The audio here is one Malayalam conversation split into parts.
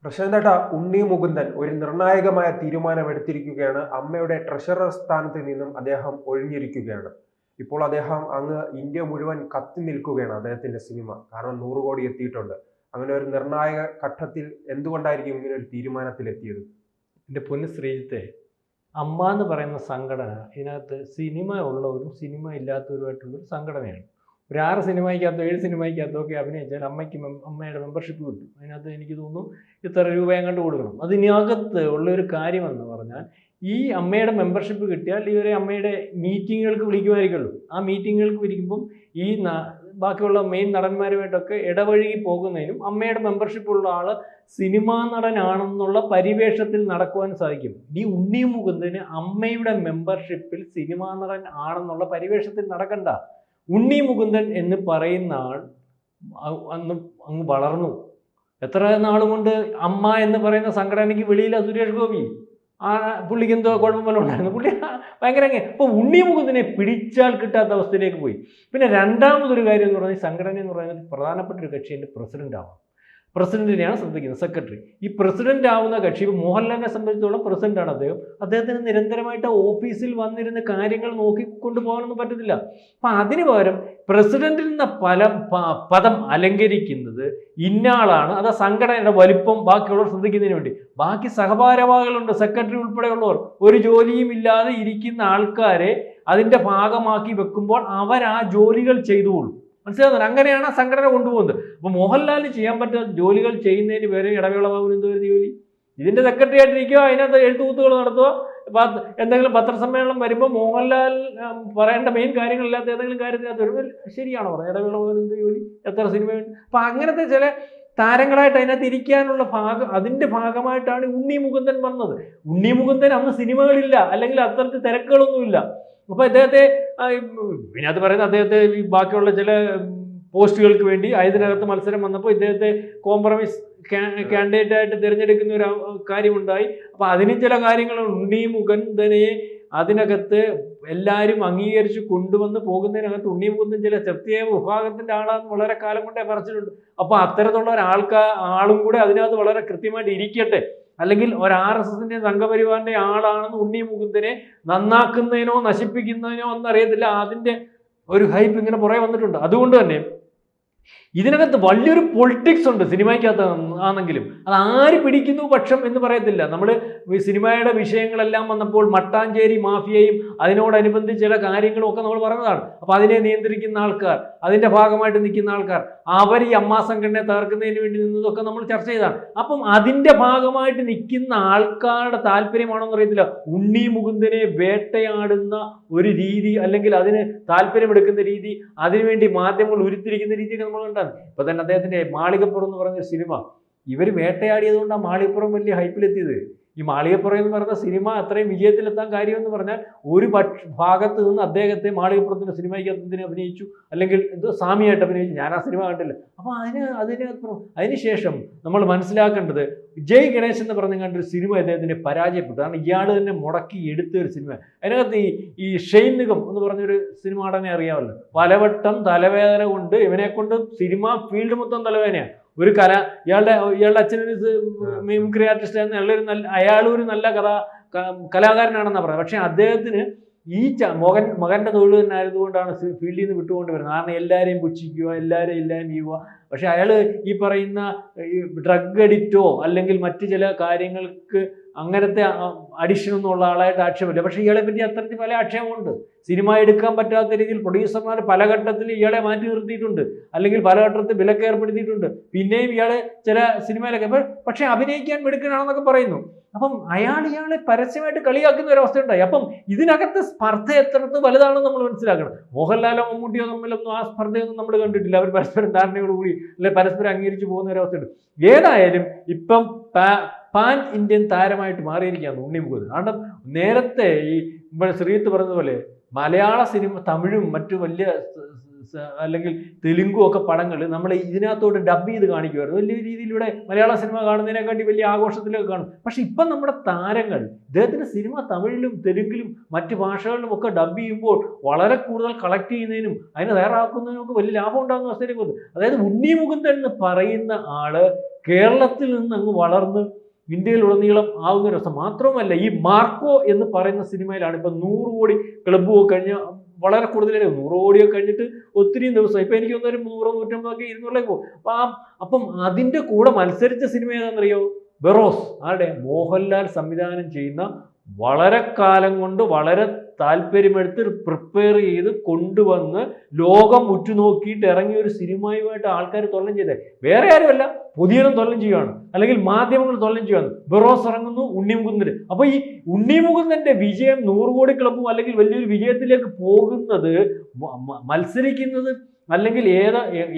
പ്രശാന്തേട്ട, ഉണ്ണി മുകുന്ദൻ ഒരു നിർണായകമായ തീരുമാനമെടുത്തിരിക്കുകയാണ്. അമ്മയുടെ ട്രഷറർ സ്ഥാനത്ത് നിന്നും അദ്ദേഹം ഒഴിഞ്ഞിരിക്കുകയാണ്. ഇപ്പോൾ അദ്ദേഹം അങ്ങ് ഇന്ത്യ മുഴുവൻ കത്തി നിൽക്കുകയാണ് അദ്ദേഹത്തിന്റെ സിനിമ. കാരണം 100 കോടി എത്തിയിട്ടുണ്ട്. അങ്ങനെ ഒരു നിർണായക ഘട്ടത്തിൽ എന്തുകൊണ്ടായിരിക്കും ഇങ്ങനെ ഒരു തീരുമാനത്തിലെത്തിയത്? എൻ്റെ പൊന്ന് ശ്രീജിത്തെ, അമ്മ എന്ന് പറയുന്ന സംഘടന ഇതിനകത്ത് സിനിമ ഉള്ളവരും സിനിമ ഇല്ലാത്തവരുമായിട്ടുള്ളൊരു സംഘടനയാണ്. ഒരു 6 സിനിമയ്ക്കകത്തോ 7 സിനിമയ്ക്കകത്തോ ഒക്കെ അഭിനയിച്ചാൽ അമ്മയുടെ മെമ്പർഷിപ്പ് കിട്ടും. അതിനകത്ത് എനിക്ക് തോന്നുന്നു ഇത്ര രൂപ കണ്ടു കൊടുക്കണം. അതിനകത്ത് ഉള്ളൊരു കാര്യമെന്ന് പറഞ്ഞാൽ ഈ അമ്മയുടെ മെമ്പർഷിപ്പ് കിട്ടിയാൽ ഇവരെ അമ്മയുടെ മീറ്റിങ്ങുകൾക്ക് വിളിക്കുമായിരിക്കുള്ളൂ. ആ മീറ്റിങ്ങുകൾക്ക് വിളിക്കുമ്പം ഈ ബാക്കിയുള്ള മെയിൻ നടന്മാരുമായിട്ടൊക്കെ ഇടവഴുകി പോകുന്നതിനും അമ്മയുടെ മെമ്പർഷിപ്പ് ഉള്ള ആൾ സിനിമാ നടനാണെന്നുള്ള പരിവേഷത്തിൽ നടക്കുവാൻ സാധിക്കും. ഈ ഉണ്ണി മുകുന്ദന് അമ്മയുടെ മെമ്പർഷിപ്പിൽ സിനിമാ നടൻ ആണെന്നുള്ള പരിവേഷത്തിൽ നടക്കണ്ട. ഉണ്ണി മുകുന്ദൻ എന്ന് പറയുന്ന ആൾ അങ്ങ് വളർന്നു. എത്ര നാളുകൊണ്ട് അമ്മ എന്ന് പറയുന്ന സംഘടനയ്ക്ക് വെളിയില സുരേഷ് ഗോപി. പുള്ളിക്ക് എന്തോ കുഴപ്പമെല്ലാം ഉണ്ടായിരുന്നു. പുള്ളി ഭയങ്കര അപ്പോൾ ഉണ്ണി മുകുന്ദനെ പിടിച്ചാൽ കിട്ടാത്ത അവസ്ഥയിലേക്ക് പോയി. പിന്നെ രണ്ടാമതൊരു കാര്യം എന്ന് പറഞ്ഞാൽ സംഘടന എന്ന് പറയുന്നത് പ്രധാനപ്പെട്ട ഒരു കക്ഷിൻ്റെ പ്രസിഡന്റ് ആവാം. പ്രസിഡന്റിനെയാണ് ശ്രദ്ധിക്കുന്നത്, സെക്രട്ടറി. ഈ പ്രസിഡന്റ് ആവുന്ന കക്ഷി മോഹൻലാലിനെ സംബന്ധിച്ചിടത്തോളം പ്രസിഡന്റാണ് അദ്ദേഹത്തിന് നിരന്തരമായിട്ട് ഓഫീസിൽ വന്നിരുന്ന കാര്യങ്ങൾ നോക്കിക്കൊണ്ടു പോകാനൊന്നും പറ്റത്തില്ല. അപ്പം അതിന് പകരം പ്രസിഡന്റിൽ നിന്ന് പദം അലങ്കരിക്കുന്നത് ഇന്നയാളാണ്. അത് സംഘടനയുടെ വലിപ്പം ബാക്കിയുള്ളവർ ശ്രദ്ധിക്കുന്നതിന് വേണ്ടി. ബാക്കി സഹഭാരവാഹികളുണ്ട്, സെക്രട്ടറി ഉൾപ്പെടെയുള്ളവർ. ഒരു ജോലിയും ഇല്ലാതെ ഇരിക്കുന്ന ആൾക്കാരെ അതിൻ്റെ ഭാഗമാക്കി വെക്കുമ്പോൾ അവർ ആ ജോലികൾ ചെയ്തുകൊള്ളും. മനസ്സിലാകുന്നത്? അങ്ങനെയാണ് ആ സംഘടന കൊണ്ടുപോകുന്നത്. അപ്പോൾ മോഹൻലാലിന് ചെയ്യാൻ പറ്റാത്ത ജോലികൾ ചെയ്യുന്നതിന് പേര് ഇടവേള ബാബുവിന് എന്തോ ഒരു ജോലി. ഇതിൻ്റെ സെക്രട്ടറി ആയിട്ടിരിക്കുക, അതിനകത്ത് എഴുത്തുകൂത്തുകൾ നടത്തുക. എന്തെങ്കിലും പത്രസമ്മേളനം വരുമ്പോൾ മോഹൻലാൽ പറയേണ്ട മെയിൻ കാര്യങ്ങളില്ലാത്ത ഏതെങ്കിലും കാര്യത്തിനകത്ത് വരുമ്പോൾ ശരിയാണോ പറയുന്നത് ഇടവേള ബാബുവിന് എന്തോ ജോലി, എത്ര സിനിമയുണ്ട്. അപ്പം അങ്ങനത്തെ ചില താരങ്ങളായിട്ട് അതിനകത്ത് ഇരിക്കാനുള്ള അതിൻ്റെ ഭാഗമായിട്ടാണ് ഉണ്ണി മുകുന്ദൻ വന്നത്. ഉണ്ണി മുകുന്ദൻ അന്ന് സിനിമകളില്ല, അല്ലെങ്കിൽ അത്തരത്തിൽ തിരക്കുകളൊന്നുമില്ല. അപ്പോൾ അദ്ദേഹത്തെ ഇതിനകത്ത് പറയുന്നത് അദ്ദേഹത്തെ ഈ ബാക്കിയുള്ള ചില പോസ്റ്റുകൾക്ക് വേണ്ടി ഇതിനകത്ത് മത്സരം വന്നപ്പോൾ ഇദ്ദേഹത്തെ കോംപ്രമൈസ് കാൻഡിഡേറ്റായിട്ട് തിരഞ്ഞെടുക്കുന്ന ഒരു കാര്യമുണ്ടായി. അപ്പോൾ അതിന് ചില കാര്യങ്ങൾ ഉണ്ണി മുകുന്ദനെ അതിനകത്ത് എല്ലാവരും അംഗീകരിച്ച് കൊണ്ടുവന്ന് പോകുന്നതിനകത്ത് ഉണ്ണി മുകുന്ദൻ ചില പ്രത്യേക വിഭാഗത്തിൻ്റെ ആളാണെന്ന് വളരെ കാലം കൊണ്ടേ പറഞ്ഞിട്ടുണ്ട്. അപ്പോൾ അത്തരത്തിലുള്ള ആളും കൂടെ അതിനകത്ത് വളരെ കൃത്യമായിട്ട് ഇരിക്കട്ടെ. അല്ലെങ്കിൽ ഒരു RSSന്റെ സംഘപരിവാറിന്റെ ആളാണെന്ന് ഉണ്ണി മുകുന്ദനെ നന്നാക്കുന്നതിനോ നശിപ്പിക്കുന്നതിനോ ഒന്നറിയത്തില്ല. അതിൻ്റെ ഒരു ഹൈപ്പ് ഇങ്ങനെ പുറകെ വന്നിട്ടുണ്ട്. അതുകൊണ്ട് തന്നെ ഇതിനകത്ത് വലിയൊരു പൊളിറ്റിക്സ് ഉണ്ട് സിനിമയ്ക്കകത്ത് ആണെങ്കിലും. അത് ആര് പിടിക്കുന്നു പക്ഷം എന്ന് പറയത്തില്ല. നമ്മൾ സിനിമയുടെ വിഷയങ്ങളെല്ലാം വന്നപ്പോൾ മട്ടാഞ്ചേരി മാഫിയയും അതിനോടനുബന്ധിച്ച് ചില കാര്യങ്ങളും ഒക്കെ നമ്മൾ പറഞ്ഞതാണ്. അപ്പോൾ അതിനെ നിയന്ത്രിക്കുന്ന ആൾക്കാർ, അതിൻ്റെ ഭാഗമായിട്ട് നിൽക്കുന്ന ആൾക്കാർ, അവർ ഈ അമ്മാ സംഘടനയെ തകർക്കുന്നതിന് വേണ്ടി നിന്നതൊക്കെ നമ്മൾ ചർച്ച ചെയ്തതാണ്. അപ്പം അതിൻ്റെ ഭാഗമായിട്ട് നിൽക്കുന്ന ആൾക്കാരുടെ താല്പര്യമാണോന്ന് അറിയത്തില്ല. ഉണ്ണി മുകുന്ദനെ വേട്ടയാടുന്ന ഒരു രീതി, അല്ലെങ്കിൽ അതിന് താല്പര്യമെടുക്കുന്ന രീതി, അതിനുവേണ്ടി മാധ്യമങ്ങൾ ഉരുത്തിരിക്കുന്ന രീതിയൊക്കെ നമ്മൾ കണ്ടാണ്. ഇപ്പൊ തന്നെ അദ്ദേഹത്തിന്റെ മാളികപ്പുറം എന്ന് പറഞ്ഞ സിനിമ ഇവർ വേട്ടയാടിയത് കൊണ്ടാണ് മാളികപ്പുറം വലിയ ഹൈപ്പിലെത്തിയത്. ഈ മാളികപ്പുറം എന്ന് പറയുന്ന സിനിമ അത്രയും വിജയത്തിലെത്താൻ കാര്യമെന്ന് പറഞ്ഞാൽ ഒരു ഭാഗത്ത് നിന്ന് അദ്ദേഹത്തെ മാളികപ്പുറത്തിന്റെ സിനിമയ്ക്കകത്ത് അഭിനയിച്ചു, അല്ലെങ്കിൽ എന്തോ സ്വാമിയായിട്ട് അഭിനയിച്ചു. ഞാൻ ആ സിനിമ കണ്ടില്ല. അപ്പോൾ അതിനുശേഷം നമ്മൾ മനസ്സിലാക്കേണ്ടത് ജയ് ഗണേശ് എന്ന് പറഞ്ഞ കണ്ടൊരു സിനിമ അദ്ദേഹത്തിന് പരാജയപ്പെട്ടു. കാരണം ഇയാൾ തന്നെ മുടക്കി എടുത്ത ഒരു സിനിമ. അതിനകത്ത് ഈ ഷെയ്ൻ നിഗം എന്ന് പറഞ്ഞൊരു സിനിമ നടനെ അറിയാമല്ലോ. പലവട്ടം തലവേദന കൊണ്ട് ഇവനെ കൊണ്ട് സിനിമ ഫീൽഡ് മൊത്തം തലവേദനയാണ്. ഒരു ഇയാളുടെ അച്ഛനൊരു മിമിക്രി ആർട്ടിസ്റ്റ് ആയിരുന്നു. അയാളൊരു നല്ല കലാകാരനാണെന്നാണ് പറയുന്നത്. പക്ഷെ അദ്ദേഹത്തിന് ഈ മകൻ്റെ തൊഴിൽ തന്നെ ആയതുകൊണ്ടാണ് ഫീൽഡിൽ നിന്ന് വിട്ടുകൊണ്ട് വരുന്നത്. കാരണം എല്ലാവരെയും പുച്ഛിക്കുക, എല്ലാവരെയും ഇല്ലായ്മ ചെയ്യുക. പക്ഷെ അയാൾ ഈ പറയുന്ന ഡ്രഗ് അഡിക്റ്റോ അല്ലെങ്കിൽ മറ്റ് ചില കാര്യങ്ങൾക്ക് അങ്ങനത്തെ അഡിക്ഷനൊന്നും ഉള്ള ആളായിട്ട് ആക്ഷേപമില്ല. പക്ഷേ ഇയാളെ പറ്റി അത്തരത്തിൽ പല ആക്ഷേപമുണ്ട്. സിനിമ എടുക്കാൻ പറ്റാത്ത രീതിയിൽ പ്രൊഡ്യൂസർമാർ പല ഘട്ടത്തിൽ ഇയാളെ മാറ്റി നിർത്തിയിട്ടുണ്ട്, അല്ലെങ്കിൽ പല ഘട്ടത്തിൽ വിലക്ക് ഏർപ്പെടുത്തിയിട്ടുണ്ട്. പിന്നെയും ഇയാളെ ചില സിനിമയിലൊക്കെ പക്ഷെ അഭിനയിക്കാൻ മിടുക്കനാണെന്നൊക്കെ പറയുന്നു. അപ്പം ഇയാളെ പരസ്യമായിട്ട് കളിയാക്കുന്ന ഒരു അവസ്ഥ ഉണ്ടായി. അപ്പം ഇതിനകത്ത് സ്പർദ്ധ എത്രത്ത് വലുതാണെന്ന് നമ്മൾ മനസ്സിലാക്കണം. മോഹൻലാലോ മമ്മൂട്ടിയോ തമ്മിലൊന്നും ആ സ്പർദ്ധയൊന്നും നമ്മൾ കണ്ടിട്ടില്ല. അവർ പരസ്പരം ധാരണയോടുകൂടി അല്ലെ പരസ്പരം അംഗീകരിച്ച് പോകുന്ന ഒരു അവസ്ഥയുണ്ട്. ഏതായാലും ഇപ്പം പാൻ ഇന്ത്യൻ താരമായിട്ട് മാറിയിരിക്കുകയാണ് ഉണ്ണി മുകുന്ദൻ. കാരണം നേരത്തെ ഈ ശ്രീത്ത് പറഞ്ഞതുപോലെ മലയാള സിനിമ, തമിഴും മറ്റു വലിയ അല്ലെങ്കിൽ തെലുങ്കും ഒക്കെ പടങ്ങൾ നമ്മൾ ഇതിനകത്തോട്ട് ഡബ് ചെയ്ത് കാണിക്കുമായിരുന്നു. വലിയ രീതിയിലൂടെ മലയാള സിനിമ കാണുന്നതിനെക്കാട്ടി വലിയ ആഘോഷത്തിലൊക്കെ കാണും. പക്ഷെ ഇപ്പം നമ്മുടെ താരങ്ങൾ ഇദ്ദേഹത്തിൻ്റെ സിനിമ തമിഴിലും തെലുങ്കിലും മറ്റ് ഭാഷകളിലും ഒക്കെ ഡബ് ചെയ്യുമ്പോൾ വളരെ കൂടുതൽ കളക്ട് ചെയ്യുന്നതിനും അതിനെ തയ്യാറാക്കുന്നതിനും ഒക്കെ വലിയ ലാഭം ഉണ്ടാകുന്ന അവസ്ഥയിലേക്ക് വന്നു. അതായത് ഉണ്ണി മുകുന്ദൻ എന്ന് പറയുന്ന ആള് കേരളത്തിൽ നിന്ന് അങ്ങ് വളർന്ന് ഇന്ത്യയിലുടനീളം ആവുന്ന രസം മാത്രമല്ല. ഈ മാർക്കോ എന്ന് പറയുന്ന സിനിമയിലാണ് ഇപ്പം 100 കോടി ക്ലബ്ബ് കഴിഞ്ഞ വളരെ കൂടുതലായി 100 കോടിയൊക്കെ കഴിഞ്ഞിട്ട് ഒത്തിരി ദിവസം ഇപ്പം എനിക്ക് തോന്നുന്നൊരു 100, 150 200 പോകും. അപ്പം അതിൻ്റെ കൂടെ മത്സരിച്ച സിനിമ ഏതാണെന്നറിയോ? ബെറോസ്. ആരുടെ? മോഹൻലാൽ സംവിധാനം ചെയ്യുന്ന, വളരെ കാലം കൊണ്ട് വളരെ താല്പര്യമെടുത്ത് പ്രിപ്പയർ ചെയ്ത് കൊണ്ടുവന്ന് ലോകം ഉറ്റുനോക്കിയിട്ട് ഇറങ്ങിയ ഒരു സിനിമയുമായിട്ട് ആൾക്കാർ തൊല്ലം ചെയ്തേ. വേറെ ആരുമല്ല, പുതിയതും തൊല്ലം ചെയ്യുകയാണ്, അല്ലെങ്കിൽ മാധ്യമങ്ങൾ തൊല്ലം ചെയ്യുകയാണ്. ബെറോസ് ഇറങ്ങുന്നു, ഉണ്ണി മുകുന്ദൻ. അപ്പൊ ഈ ഉണ്ണി മുകുന്ദന്റെ വിജയം 100 കോടി ക്ലബ്ബും അല്ലെങ്കിൽ വലിയൊരു വിജയത്തിലേക്ക് പോകുന്നത്, മത്സരിക്കുന്നത് അല്ലെങ്കിൽ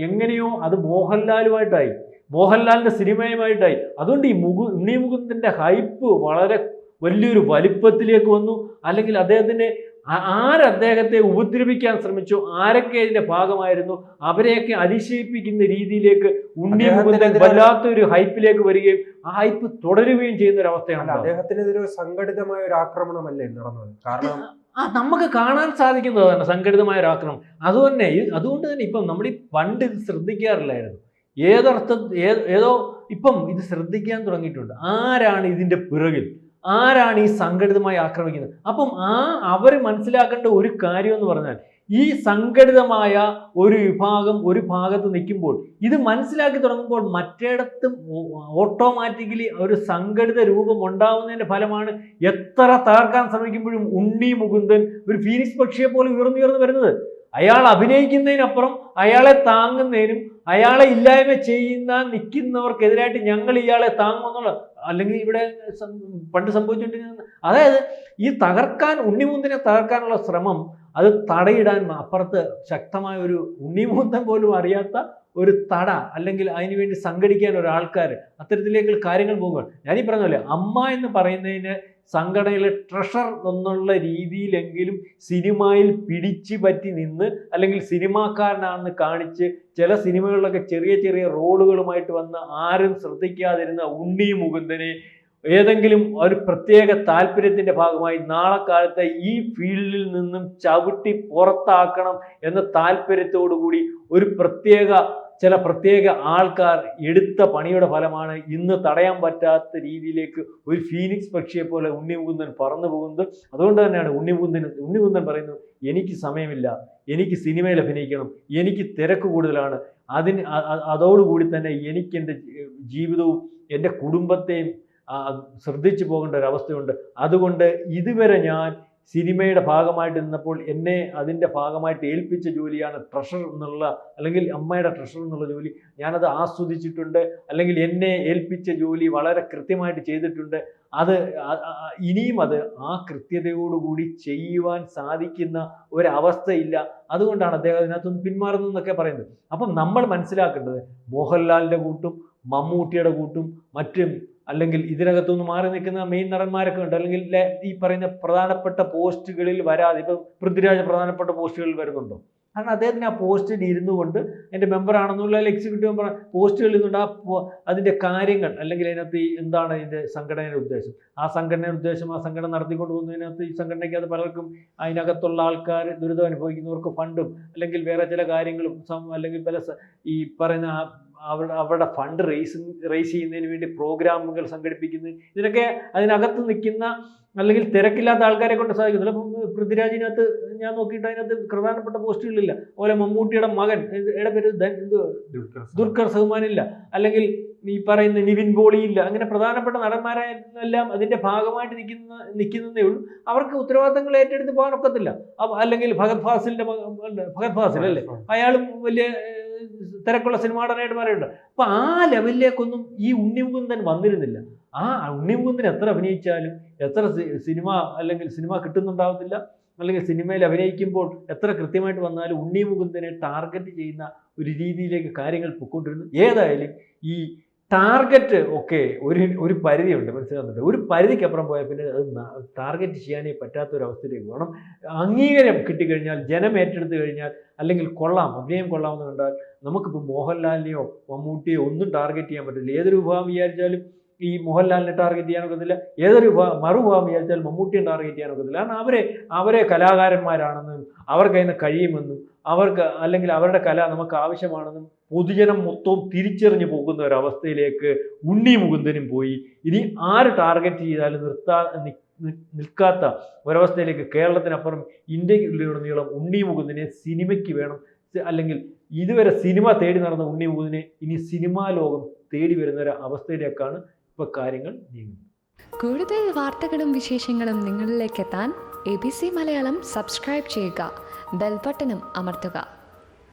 എങ്ങനെയോ അത് മോഹൻലാലുമായിട്ടായി, മോഹൻലാലിന്റെ സിനിമയുമായിട്ടായി. അതുകൊണ്ട് ഈ ഉണ്ണി മുകുന്ദന്റെ ഹൈപ്പ് വളരെ വലിയൊരു വലിപ്പത്തിലേക്ക് വന്നു. അല്ലെങ്കിൽ അദ്ദേഹത്തിന്റെ അദ്ദേഹത്തെ ഉപദ്രവിക്കാൻ ശ്രമിച്ചു, ആരൊക്കെ ഇതിന്റെ ഭാഗമായിരുന്നു, അവരെയൊക്കെ അതിശയിപ്പിക്കുന്ന രീതിയിലേക്ക് ഉണ്ണി മുകുന്ദൻ വല്ലാത്തൊരു ഹൈപ്പിലേക്ക് വരികയും ആ ഹൈപ്പ് തുടരുകയും ചെയ്യുന്ന ഒരു അവസ്ഥയാണ്. അദ്ദേഹത്തിനെതിരെ സംഘടിതമായ ഒരു ആക്രമണമല്ലേ നടന്നത്? കാരണം നമുക്ക് കാണാൻ സാധിക്കുന്നതാണ് സംഘടിതമായ ഒരു ആക്രമണം. അതുകൊണ്ട് തന്നെ ഇപ്പം നമ്മൾ ഈ പണ്ട് ഇത് ശ്രദ്ധിക്കാറില്ലായിരുന്നു. ഏതോ ഇപ്പം ഇത് ശ്രദ്ധിക്കാൻ തുടങ്ങിയിട്ടുണ്ട്. ആരാണ് ഇതിന്റെ പിറകിൽ, ആരാണ് ഈ സംഘടിതമായി ആക്രമിക്കുന്നത്? അപ്പം അവർ മനസ്സിലാക്കേണ്ട ഒരു കാര്യം എന്ന് പറഞ്ഞാൽ, ഈ സംഘടിതമായ ഒരു വിഭാഗം ഒരു ഭാഗത്ത് നിൽക്കുമ്പോൾ, ഇത് മനസ്സിലാക്കി തുടങ്ങുമ്പോൾ മറ്റേടത്തും ഓട്ടോമാറ്റിക്കലി ഒരു സംഘടിത രൂപം ഉണ്ടാവുന്നതിന്റെ ഫലമാണ് എത്ര തകർക്കാൻ ശ്രമിക്കുമ്പോഴും ഉണ്ണി മുകുന്ദൻ ഒരു ഫീനിക്സ് പക്ഷിയെ പോലെ ഉയർന്നു വരുന്നത്. അയാൾ അഭിനയിക്കുന്നതിനപ്പുറം അയാളെ താങ്ങുന്നതിനും അയാളെ ഇല്ലായ്മ നിൽക്കുന്നവർക്കെതിരായിട്ട് ഞങ്ങൾ ഇയാളെ താങ്ങുമെന്നുള്ള, അല്ലെങ്കിൽ ഇവിടെ പണ്ട് സംഭവിച്ചുകൊണ്ടിരുന്നത്, അതായത് ഈ ഉണ്ണിമുകുന്ദനെ തകർക്കാനുള്ള ശ്രമം അത് തടയിടാൻ അപ്പുറത്ത് ശക്തമായ ഒരു ഉണ്ണിമുകുന്ദൻ പോലും അറിയാത്ത ഒരു തട, അല്ലെങ്കിൽ അതിനുവേണ്ടി സംഘടിക്കാൻ ഒരാൾക്കാർ, അത്തരത്തിലേക്ക് കാര്യങ്ങൾ പോകുക. ഞാനീ പറഞ്ഞല്ലേ, അമ്മ എന്ന് പറയുന്നതിന് സംഘടനയിലെ ട്രഷർ എന്നുള്ള രീതിയിലെങ്കിലും സിനിമയിൽ പിടിച്ചു പറ്റി നിന്ന്, അല്ലെങ്കിൽ സിനിമാക്കാരനാണെന്ന് കാണിച്ച് ചില സിനിമകളിലൊക്കെ ചെറിയ ചെറിയ റോളുകളുമായിട്ട് വന്ന് ആരും ശ്രദ്ധിക്കാതിരുന്ന ഉണ്ണി മുകുന്ദനെ ഏതെങ്കിലും ഒരു പ്രത്യേക താല്പര്യത്തിന്റെ ഭാഗമായി നാളെ കാലത്ത് ഈ ഫീൽഡിൽ നിന്നും ചവിട്ടി പുറത്താക്കണം എന്ന താല്പര്യത്തോടു കൂടി ചില പ്രത്യേക ആൾക്കാർ എടുത്ത പണിയുടെ ഫലമാണ് ഇന്ന് തടയാൻ പറ്റാത്ത രീതിയിലേക്ക് ഒരു ഫീനിക്സ് പക്ഷിയെ പോലെ ഉണ്ണി മുകുന്ദൻ പറന്നു പോകുന്നത്. അതുകൊണ്ട് തന്നെയാണ് ഉണ്ണി മുകുന്ദൻ പറയുന്നത്, എനിക്ക് സമയമില്ല, എനിക്ക് സിനിമയിൽ അഭിനയിക്കണം, എനിക്ക് തിരക്ക് കൂടുതലാണ്, അതോടുകൂടി തന്നെ എനിക്ക് എൻ്റെ ജീവിതവും എൻ്റെ കുടുംബത്തെയും ശ്രദ്ധിച്ചു പോകേണ്ട ഒരു അവസ്ഥയുണ്ട്. അതുകൊണ്ട് ഇതുവരെ ഞാൻ സിനിമയുടെ ഭാഗമായിട്ട് നിന്നപ്പോൾ എന്നെ അതിൻ്റെ ഭാഗമായിട്ട് ഏൽപ്പിച്ച ജോലിയാണ് ട്രഷർ എന്നുള്ള, അല്ലെങ്കിൽ അമ്മയുടെ ട്രഷർ എന്നുള്ള ജോലി. ഞാനത് ആസ്വദിച്ചിട്ടുണ്ട്, അല്ലെങ്കിൽ എന്നെ ഏൽപ്പിച്ച ജോലി വളരെ കൃത്യമായിട്ട് ചെയ്തിട്ടുണ്ട്. ഇനിയും അത് ആ കൃത്യതയോടുകൂടി ചെയ്യുവാൻ സാധിക്കുന്ന ഒരവസ്ഥയില്ല. അതുകൊണ്ടാണ് അദ്ദേഹം അതിനകത്തൊന്ന് പിന്മാറുന്നതെന്നൊക്കെ പറയുന്നത്. അപ്പം നമ്മൾ മനസ്സിലാക്കേണ്ടത്, മോഹൻലാലിൻ്റെ കൂട്ടും മമ്മൂട്ടിയുടെ കൂട്ടും മറ്റും, അല്ലെങ്കിൽ ഇതിനകത്തുനിന്ന് മാറി നിൽക്കുന്ന മെയിൻ നടന്മാരൊക്കെ ഉണ്ട്, അല്ലെങ്കിൽ ഈ പറയുന്ന പ്രധാനപ്പെട്ട പോസ്റ്റുകളിൽ വരാതെ, ഇപ്പം പൃഥ്വിരാജ് പ്രധാനപ്പെട്ട പോസ്റ്റുകളിൽ വരുന്നുണ്ടോ? കാരണം അദ്ദേഹത്തിന് ആ പോസ്റ്റിൽ ഇരുന്നു കൊണ്ട് എൻ്റെ മെമ്പറാണെന്നുള്ള, അല്ലെങ്കിൽ എക്സിക്യൂട്ടീവ് മെമ്പർ പോസ്റ്റുകളിൽ നിന്നുകൊണ്ട് അതിൻ്റെ കാര്യങ്ങൾ, അല്ലെങ്കിൽ അതിനകത്ത് എന്താണ് ഇതിൻ്റെ സംഘടനയുടെ ഉദ്ദേശം, ആ സംഘടന നടത്തിക്കൊണ്ട് പോകുന്നതിനകത്ത് ഈ സംഘടനയ്ക്ക് അത് പലർക്കും അതിനകത്തുള്ള ആൾക്കാർ ദുരിതം അനുഭവിക്കുന്നവർക്ക് ഫണ്ടും, അല്ലെങ്കിൽ വേറെ ചില കാര്യങ്ങളും, അല്ലെങ്കിൽ പല ഈ പറയുന്ന അവരുടെ ഫണ്ട് റേസ് ചെയ്യുന്നതിന് വേണ്ടി പ്രോഗ്രാമുകൾ സംഘടിപ്പിക്കുന്നത്, ഇതിനൊക്കെ അതിനകത്ത് നിൽക്കുന്ന അല്ലെങ്കിൽ തിരക്കില്ലാത്ത ആൾക്കാരെ കൊണ്ട് സാധിക്കുന്നില്ല. അപ്പം പൃഥ്വിരാജിനകത്ത് ഞാൻ നോക്കിയിട്ട് അതിനകത്ത് പ്രധാനപ്പെട്ട പോസ്റ്റുകളില്ല. അതുപോലെ മമ്മൂട്ടിയുടെ മകൻ പേര് ദുൽഖർ സൽമാനില്ല, അല്ലെങ്കിൽ ഈ പറയുന്ന നിവിൻ പോളിയില്ല. അങ്ങനെ പ്രധാനപ്പെട്ട നടന്മാരെല്ലാം അതിൻ്റെ ഭാഗമായിട്ട് നിൽക്കുന്നതേ ഉള്ളൂ. അവർക്ക് ഉത്തരവാദിത്തങ്ങൾ ഏറ്റെടുത്ത് പോകാൻ ഒക്കത്തില്ല. അല്ലെങ്കിൽ ഫഹദ് ഫാസിൽ അല്ലേ, അയാളും വലിയ തിരക്കുള്ള സിനിമാ നടനായിട്ട്. അപ്പൊ ആ ലെവലിലേക്കൊന്നും ഈ ഉണ്ണി മുകുന്ദൻ വന്നിരുന്നില്ല. ആ ഉണ്ണി മുകുന്ദൻ എത്ര അഭിനയിച്ചാലും, എത്ര സിനിമ കിട്ടുന്നുണ്ടാവത്തില്ല, അല്ലെങ്കിൽ സിനിമയിൽ അഭിനയിക്കുമ്പോൾ എത്ര കൃത്യമായിട്ട് വന്നാലും ഉണ്ണി മുകുന്ദനെ ടാർഗറ്റ് ചെയ്യുന്ന ഒരു രീതിയിലേക്ക് കാര്യങ്ങൾ പൊയ്ക്കൊണ്ടിരുന്നു. ഏതായാലും ഈ ടാർഗറ്റ് ഒക്കെ ഒരു പരിധിയുണ്ട്, മനസ്സിലാകുന്നുണ്ട്. ഒരു പരിധിക്കപ്പുറം പോയാൽ പിന്നെ അത് ടാർഗറ്റ് ചെയ്യാനേ പറ്റാത്തൊരവസ്ഥയിലേക്ക് വേണം. അംഗീകാരം കിട്ടിക്കഴിഞ്ഞാൽ, ജനം ഏറ്റെടുത്ത് കഴിഞ്ഞാൽ, അല്ലെങ്കിൽ കൊള്ളാം, അഭിനയം കൊള്ളാമെന്ന് കണ്ടാൽ, നമുക്കിപ്പോൾ മോഹൻലാലിനെയോ മമ്മൂട്ടിയോ ഒന്നും ടാർഗറ്റ് ചെയ്യാൻ പറ്റില്ല. ഏതൊരു വിഭാഗം വിചാരിച്ചാലും ഈ മോഹൻലാലിനെ ടാർഗറ്റ് ചെയ്യാനൊക്കത്തില്ല, ഏതൊരു മറുഭാഗം വിചാരിച്ചാൽ മമ്മൂട്ടിയെ ടാർഗറ്റ് ചെയ്യാനൊക്കത്തില്ല. കാരണം അവരെ കലാകാരന്മാരാണെന്നും അവർക്കതിന് കഴിയുമെന്നും അല്ലെങ്കിൽ അവരുടെ കല നമുക്ക് ആവശ്യമാണെന്നും പൊതുജനം മൊത്തവും തിരിച്ചറിഞ്ഞു പോകുന്ന ഒരവസ്ഥയിലേക്ക് ഉണ്ണി മുകുന്ദനും പോയി. ഇനി ആര് ടാർഗറ്റ് ചെയ്താലും നിൽക്കാത്ത ഒരവസ്ഥയിലേക്ക് കേരളത്തിനപ്പുറം ഇന്ത്യയിലുടനീളം ഉണ്ണി മുകുന്ദനെ സിനിമയ്ക്ക് വേണം. അല്ലെങ്കിൽ ഇതുവരെ സിനിമ തേടി നടന്ന ഉണ്ണി മുകുന്ദനെ ഇനി സിനിമാ ലോകം തേടി വരുന്ന ഒരു അവസ്ഥയിലേക്കാണ് ഇപ്പോൾ കാര്യങ്ങൾ നീങ്ങുന്നത്. കൂടുതൽ വാർത്തകളും വിശേഷങ്ങളും നിങ്ങളിലേക്ക് എത്താൻ ABC മലയാളം സബ്സ്ക്രൈബ് ചെയ്യുക, ബെൽ ബട്ടണും അമർത്തുക.